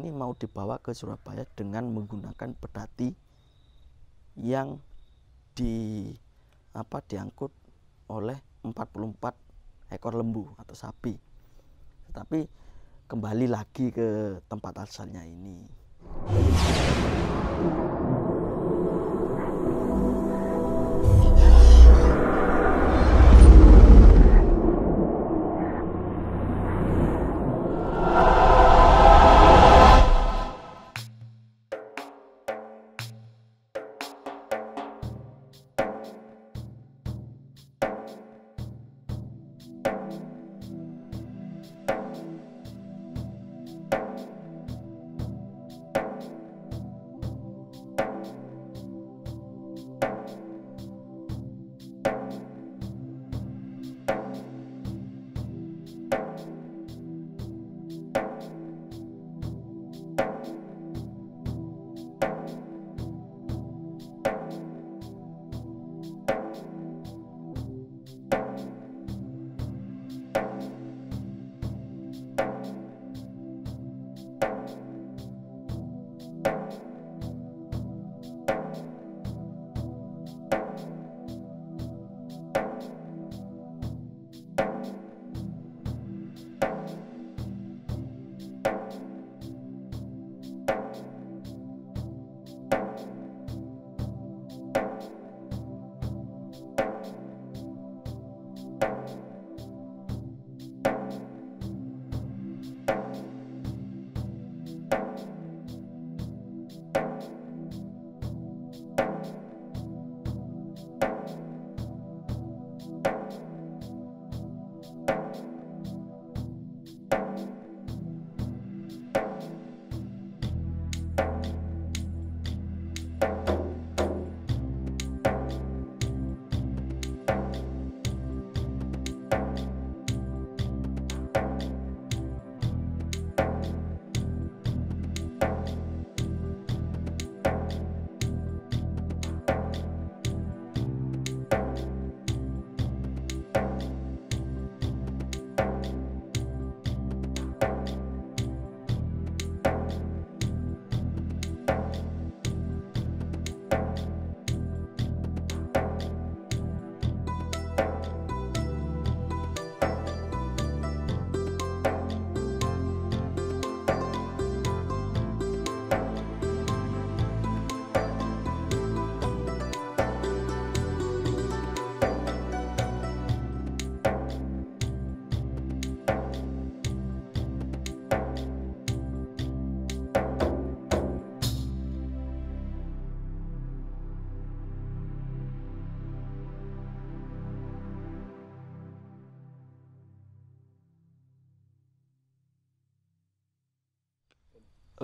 ini mau dibawa ke Surabaya dengan menggunakan pedati yang diangkut oleh 44 ekor lembu atau sapi. Tetapi kembali lagi ke tempat asalnya ini.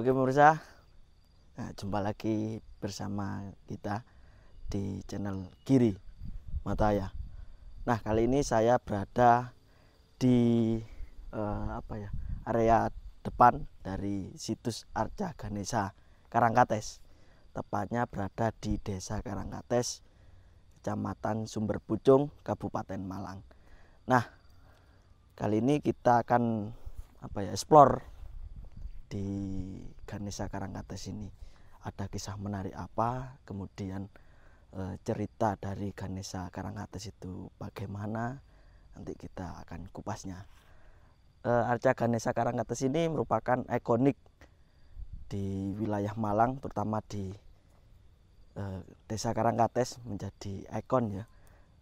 Oke pemirsa, nah, jumpa lagi bersama kita di channel Giri Mataya. Nah kali ini saya berada di area depan dari situs Arca Ganesha Karangkates. Tepatnya berada di Desa Karangkates, Kecamatan Sumber Pucung, Kabupaten Malang. Nah kali ini kita akan explore di Ganesha Karangkates ini. Ada kisah menarik apa, kemudian cerita dari Ganesha Karangkates itu bagaimana, nanti kita akan kupasnya. Arca Ganesha Karangkates ini merupakan ikonik di wilayah Malang, terutama di Desa Karangkates menjadi ikon ya.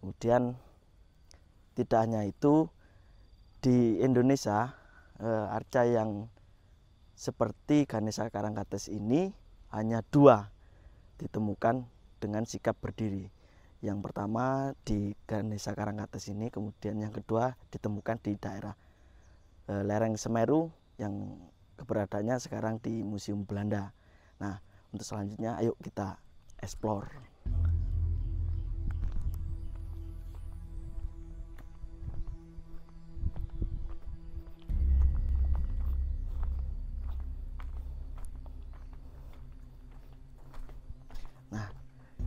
Kemudian tidak hanya itu, di Indonesia arca yang seperti Ganesha Karangkates ini hanya 2 ditemukan dengan sikap berdiri. Yang pertama di Ganesha Karangkates ini, kemudian yang kedua ditemukan di daerah lereng Semeru yang keberadaannya sekarang di Museum Belanda. Nah untuk selanjutnya ayo kita explore.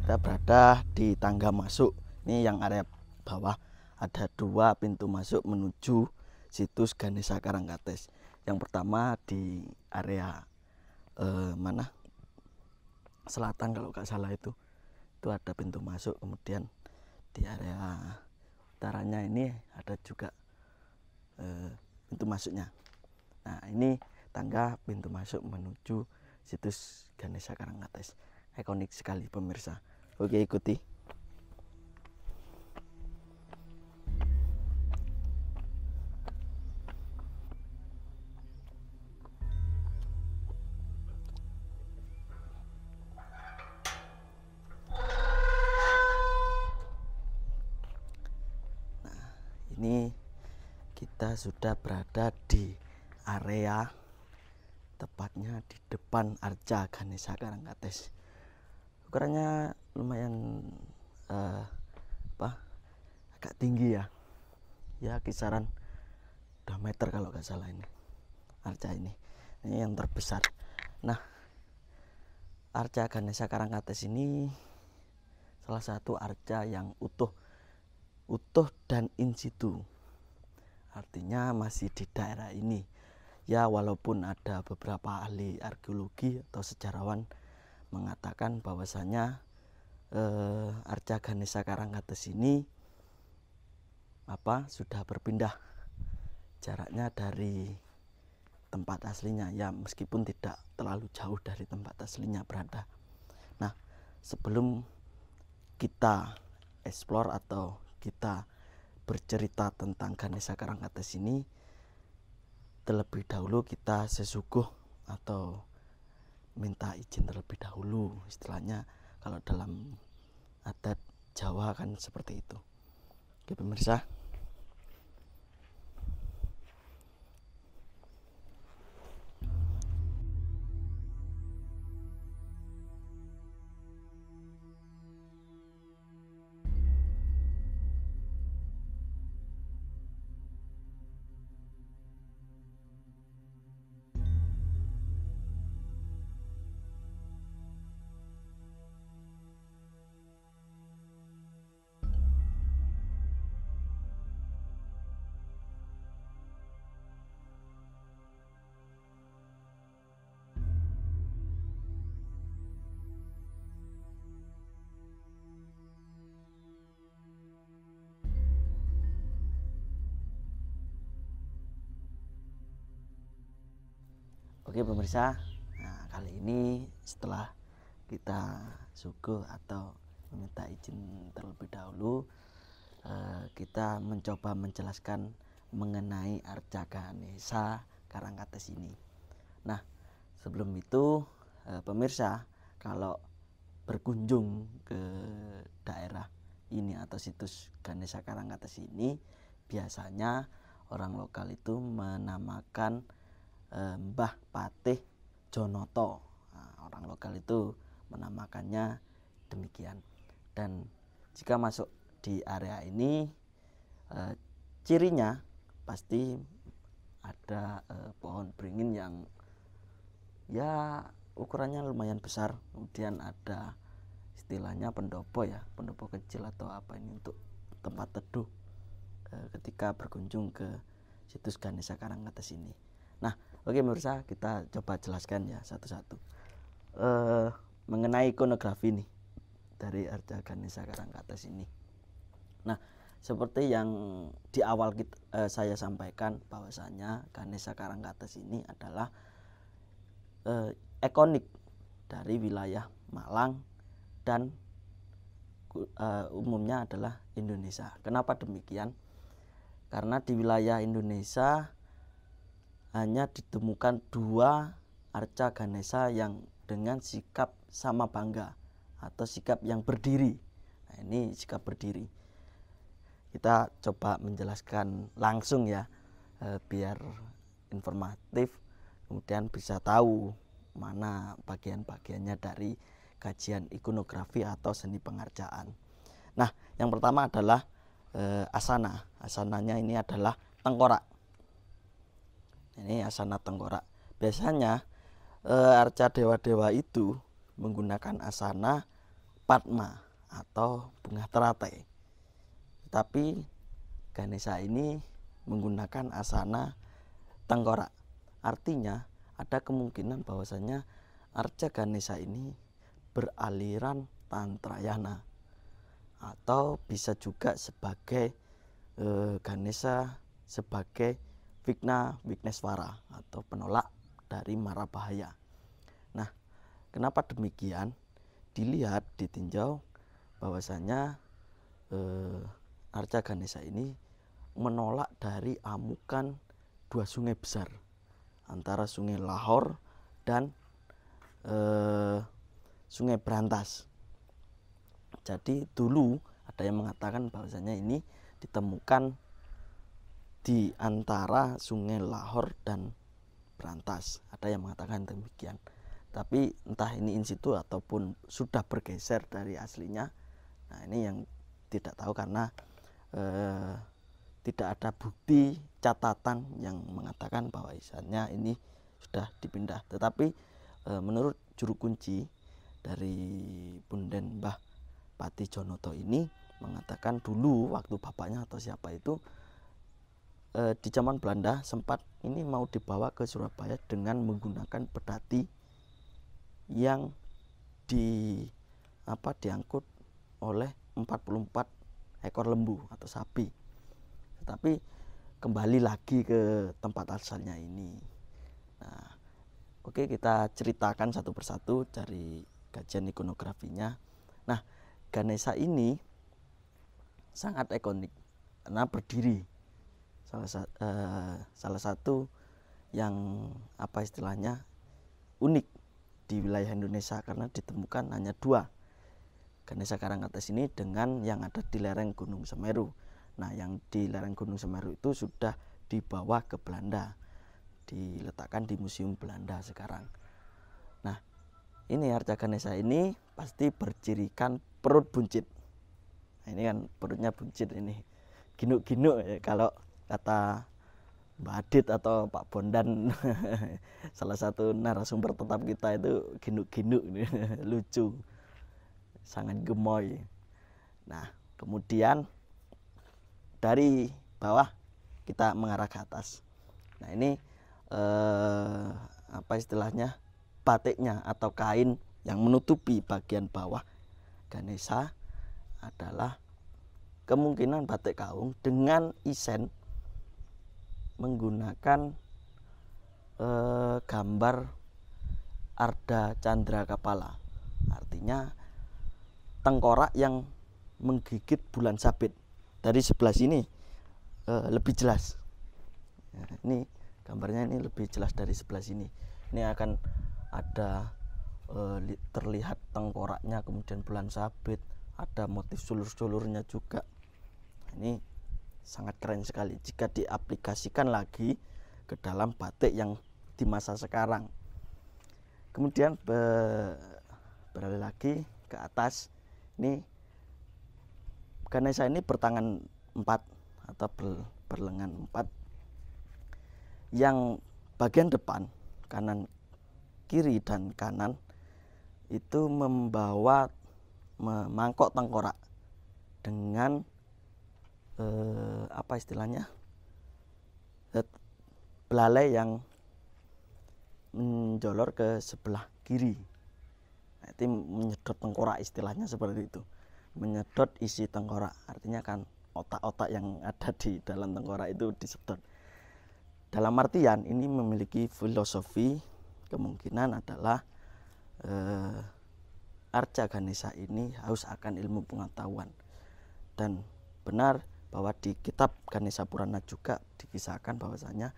Kita berada di tangga masuk. Ini yang area bawah ada 2 pintu masuk menuju situs Ganesha Karangkates. Yang pertama di area mana selatan kalau nggak salah itu ada pintu masuk, kemudian di area utaranya ini ada juga pintu masuknya. Nah, ini tangga pintu masuk menuju situs Ganesha Karangkates. Ikonik sekali pemirsa. Oke, ikuti. Nah, ini kita sudah berada di area, tepatnya di depan Arca Ganesha Karangkates. Ukurannya lumayan agak tinggi ya, kisaran 2 meter kalau nggak salah. Ini arca ini yang terbesar. Nah, Arca Ganesha Karangkates ini salah satu arca yang utuh dan in situ, artinya masih di daerah ini ya, walaupun ada beberapa ahli arkeologi atau sejarawan mengatakan bahwasanya Arca Ganesha Karangkates ini sudah berpindah jaraknya dari tempat aslinya ya, meskipun tidak terlalu jauh dari tempat aslinya berada. Nah, sebelum kita explore atau kita bercerita tentang Ganesha Karangkates ini, terlebih dahulu kita sesuguh atau minta izin terlebih dahulu, istilahnya kalau dalam adat Jawa kan seperti itu. Oke pemirsa, oke pemirsa, nah kali ini setelah kita suguh atau meminta izin terlebih dahulu, kita mencoba menjelaskan mengenai Arca Ganesha Karangkates ini. Nah, sebelum itu pemirsa, kalau berkunjung ke daerah ini atau situs Ganesha Karangkates ini, biasanya orang lokal itu menamakan Mbah Patih Jonoto. Nah, orang lokal itu menamakannya demikian. Dan jika masuk di area ini, cirinya pasti ada pohon beringin yang ya ukurannya lumayan besar. Kemudian ada istilahnya pendopo ya, pendopo kecil atau apa ini untuk tempat teduh ketika berkunjung ke situs Ganesha Karangkates ini. Nah, oke pemirsa, kita coba jelaskan ya satu-satu mengenai ikonografi nih dari Arca Ganesha Karangkates ini. Nah, seperti yang di awal saya sampaikan bahwasanya Ganesha Karangkates ini adalah ikonik dari wilayah Malang dan umumnya adalah Indonesia. Kenapa demikian? Karena di wilayah Indonesia hanya ditemukan 2 arca Ganesha yang dengan sikap sama bangga atau sikap yang berdiri. Nah, ini sikap berdiri. Kita coba menjelaskan langsung ya, biar informatif, kemudian bisa tahu mana bagian-bagiannya dari kajian ikonografi atau seni pengarcaan. Nah, yang pertama adalah asana. Asananya ini adalah tengkorak. Ini asana tengkorak. Biasanya arca dewa-dewa itu menggunakan asana Padma atau bunga teratai. Tapi Ganesha ini menggunakan asana tengkorak. Artinya ada kemungkinan bahwasanya Arca Ganesha ini beraliran Tantrayana, atau bisa juga sebagai Ganesha sebagai Vigna Vigneswara atau penolak dari mara bahaya. Nah, kenapa demikian? Dilihat, ditinjau bahwasanya Arca Ganesha ini menolak dari amukan dua sungai besar, antara Sungai Lahore dan Sungai Brantas. Jadi dulu ada yang mengatakan bahwasanya ini ditemukan di antara Sungai Lahore dan Brantas. Ada yang mengatakan demikian. Tapi entah ini in situ ataupun sudah bergeser dari aslinya. Nah, ini yang tidak tahu karena tidak ada bukti catatan yang mengatakan bahwa misalnya ini sudah dipindah. Tetapi menurut juru kunci dari Punden Mbah Pati Jonoto ini mengatakan dulu waktu bapaknya atau siapa itu di zaman Belanda sempat ini mau dibawa ke Surabaya dengan menggunakan pedati yang diangkut oleh 44 ekor lembu atau sapi. Tetapi kembali lagi ke tempat asalnya ini. Nah, oke, kita ceritakan satu persatu dari kajian ikonografinya. Nah, Ganesha ini sangat ikonik karena berdiri salah satu yang istilahnya unik di wilayah Indonesia, karena ditemukan hanya dua Ganesha Karangkates ini dengan yang ada di lereng Gunung Semeru. Nah, yang di lereng Gunung Semeru itu sudah dibawa ke Belanda, diletakkan di Museum Belanda sekarang. Nah, ini Arca Ganesha ini pasti bercirikan perut buncit. Nah, ini kan perutnya buncit ini, ginuk-ginuk ya, kalau kata Mbak Adit atau Pak Bondan salah satu narasumber tetap kita itu ginuk-ginuk lucu, sangat gemoy. Nah, kemudian dari bawah kita mengarah ke atas. Nah, ini istilahnya batiknya atau kain yang menutupi bagian bawah Ganesha adalah kemungkinan batik kaung dengan isen menggunakan gambar Arda Candra Kapala, artinya tengkorak yang menggigit bulan sabit. Dari sebelah sini lebih jelas. Nah, ini gambarnya ini lebih jelas dari sebelah sini. Ini akan ada terlihat tengkoraknya, kemudian bulan sabit, ada motif sulur-sulurnya juga. Ini sangat keren sekali jika diaplikasikan lagi ke dalam batik yang di masa sekarang. Kemudian beralih lagi ke atas. Ini Ganesha ini bertangan 4 atau berlengan 4, yang bagian depan kanan, kiri dan kanan itu membawa mangkok tengkorak dengan istilahnya belalai yang menjolor ke sebelah kiri. Nah, itu menyedot tengkorak, istilahnya seperti itu, menyedot isi tengkorak, artinya kan otak-otak yang ada di dalam tengkorak itu disedot. Dalam artian ini memiliki filosofi, kemungkinan adalah Arca Ganesha ini haus akan ilmu pengetahuan, dan benar bahwa di kitab Ganesha Purana juga dikisahkan bahwasanya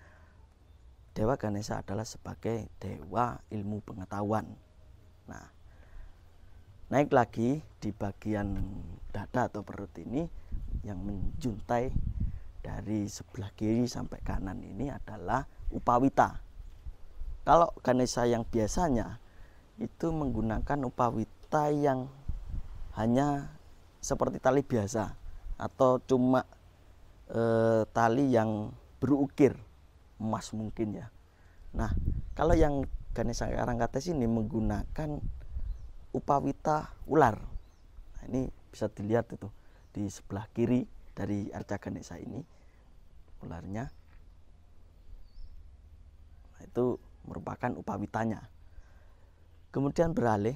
Dewa Ganesha adalah sebagai dewa ilmu pengetahuan. Nah, naik lagi di bagian dada atau perut ini, yang menjuntai dari sebelah kiri sampai kanan ini adalah Upawita. Kalau Ganesha yang biasanya itu menggunakan Upawita yang hanya seperti tali biasa atau cuma tali yang berukir emas mungkin ya. Nah, kalau yang Ganesha Karangkates ini menggunakan Upawita ular. Nah, ini bisa dilihat itu di sebelah kiri dari Arca Ganesha ini ularnya. Nah, itu merupakan Upawitanya. Kemudian beralih,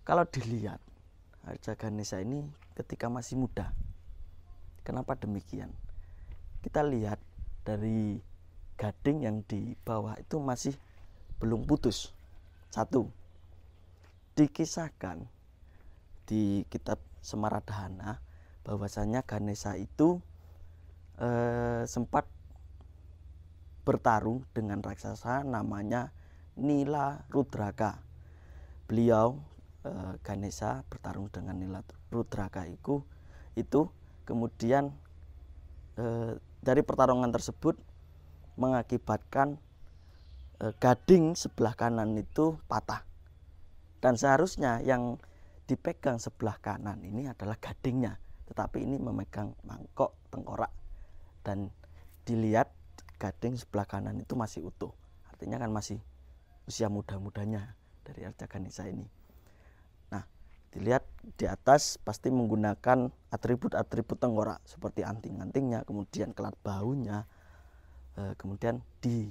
kalau dilihat Arca Ganesha ini ketika masih muda. Kenapa demikian? Kita lihat dari gading yang di bawah itu masih belum putus. Satu, dikisahkan di kitab Semaradhana bahwasanya Ganesha itu sempat bertarung dengan raksasa namanya Nila Rudraka. Beliau Ganesha bertarung dengan Nila Rudraka itu kemudian dari pertarungan tersebut mengakibatkan gading sebelah kanan itu patah, dan seharusnya yang dipegang sebelah kanan ini adalah gadingnya, tetapi ini memegang mangkok tengkorak, dan dilihat gading sebelah kanan itu masih utuh, artinya kan masih usia muda-mudanya dari Arca Ganesha ini. Nah, dilihat di atas pasti menggunakan atribut-atribut tengkorak seperti anting-antingnya, kemudian kelat bahunya, kemudian di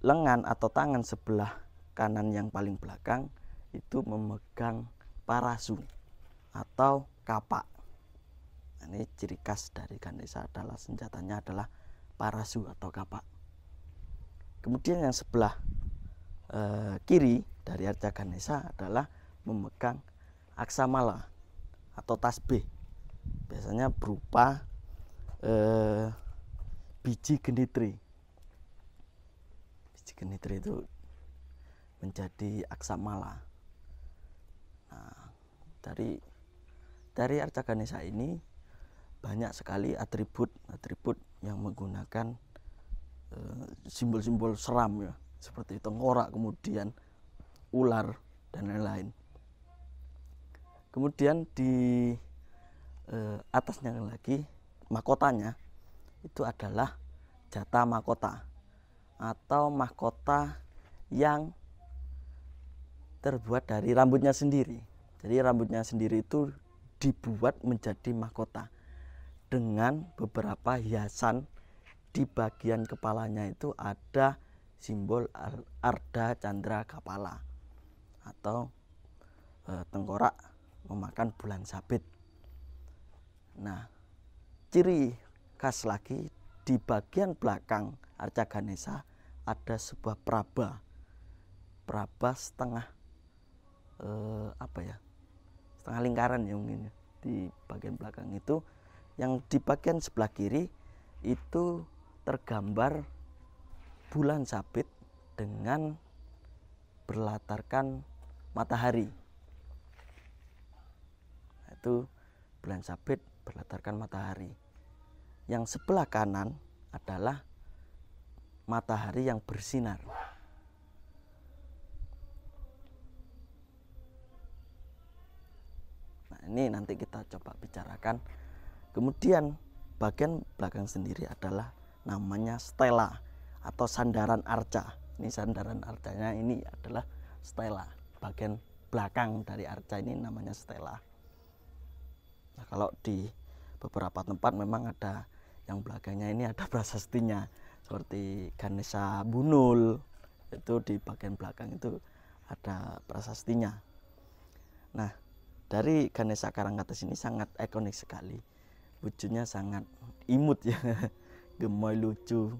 lengan atau tangan sebelah kanan yang paling belakang itu memegang parasu atau kapak. Ini ciri khas dari Ganesha adalah senjatanya adalah parasu atau kapak. Kemudian yang sebelah kiri dari Arca Ganesha adalah memegang aksamala atau tasbih. Biasanya berupa biji genitri. Biji genitri itu menjadi aksamala. Nah, dari Arca Ganesha ini banyak sekali atribut yang menggunakan simbol-simbol seram ya, seperti tengkorak, kemudian ular dan lain-lain. Kemudian di atasnya lagi mahkotanya itu adalah jata mahkota atau mahkota yang terbuat dari rambutnya sendiri. Jadi rambutnya sendiri itu dibuat menjadi mahkota dengan beberapa hiasan. Di bagian kepalanya itu ada simbol Ardha Candra Kapala atau tengkorak memakan bulan sabit. Nah, ciri khas lagi di bagian belakang Arca Ganesha ada sebuah praba setengah setengah lingkaran ya mungkin di bagian belakang itu. Yang di bagian sebelah kiri itu tergambar bulan sabit dengan berlatarkan matahari. Itu bulan sabit berlatarkan matahari. Yang sebelah kanan adalah matahari yang bersinar. Nah, ini nanti kita coba bicarakan. Kemudian bagian belakang sendiri adalah namanya stela atau sandaran arca. Ini sandaran arcanya ini adalah stela. Bagian belakang dari arca ini namanya stela. Nah, kalau di beberapa tempat memang ada yang belakangnya ini ada prasastinya, seperti Ganesha Bunul, itu di bagian belakang itu ada prasastinya. Nah, dari Ganesha Karangkates ini sangat ikonik sekali. Wujudnya sangat imut ya, gemoy, lucu,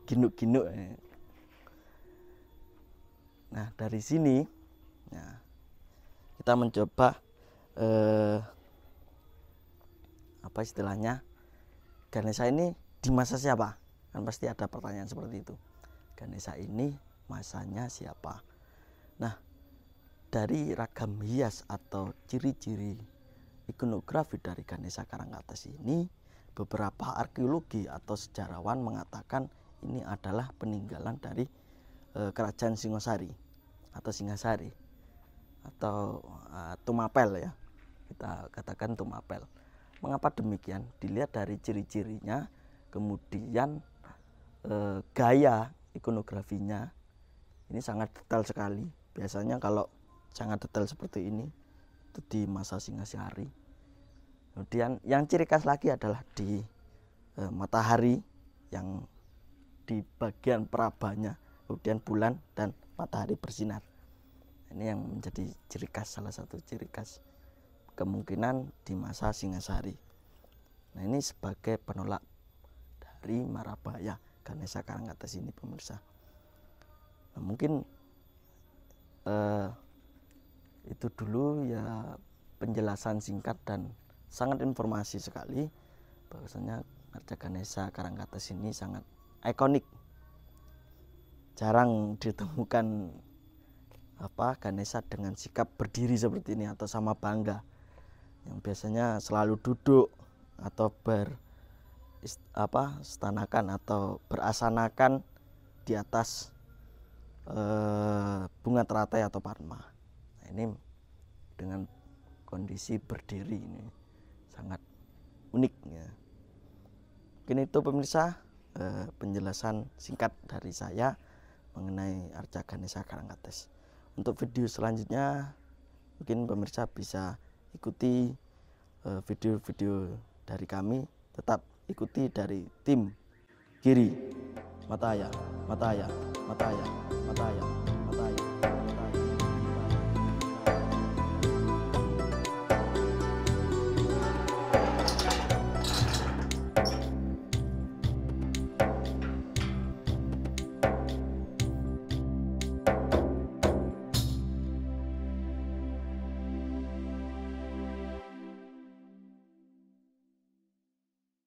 ginuk-ginuk. Nah, dari sini nah, kita mencoba apa istilahnya, Ganesha ini di masa siapa? Kan pasti ada pertanyaan seperti itu. Ganesha ini masanya siapa? Nah, dari ragam hias atau ciri-ciri ikonografi dari Ganesha Karangkates ini, beberapa arkeologi atau sejarawan mengatakan ini adalah peninggalan dari kerajaan Singosari atau Singasari atau Tumapel ya, kita katakan Tumapel. Mengapa demikian? Dilihat dari ciri-cirinya, kemudian gaya ikonografinya ini sangat detail sekali. Biasanya kalau sangat detail seperti ini itu di masa Singasari. Kemudian yang ciri khas lagi adalah di matahari yang di bagian perabanya, kemudian bulan dan matahari bersinar. Ini yang menjadi ciri khas, salah satu ciri khas kemungkinan di masa Singasari. Nah, ini sebagai penolak dari marabaya Ganesha Karangkates ini, pemirsa. Nah, mungkin itu dulu ya penjelasan singkat dan sangat informasi sekali bahwasanya Arca Ganesha Karangkates ini sangat ikonik. Jarang ditemukan Ganesha dengan sikap berdiri seperti ini atau sama bangga, yang biasanya selalu duduk atau berstanakan atau berasanakan di atas bunga teratai atau padma. Nah, ini dengan kondisi berdiri ini sangat unik ya. Mungkin itu pemirsa penjelasan singkat dari saya mengenai Arca Ganesha Karangkates. Untuk video selanjutnya mungkin pemirsa bisa ikuti video-video dari kami. Tetap ikuti dari tim Giri Mataya.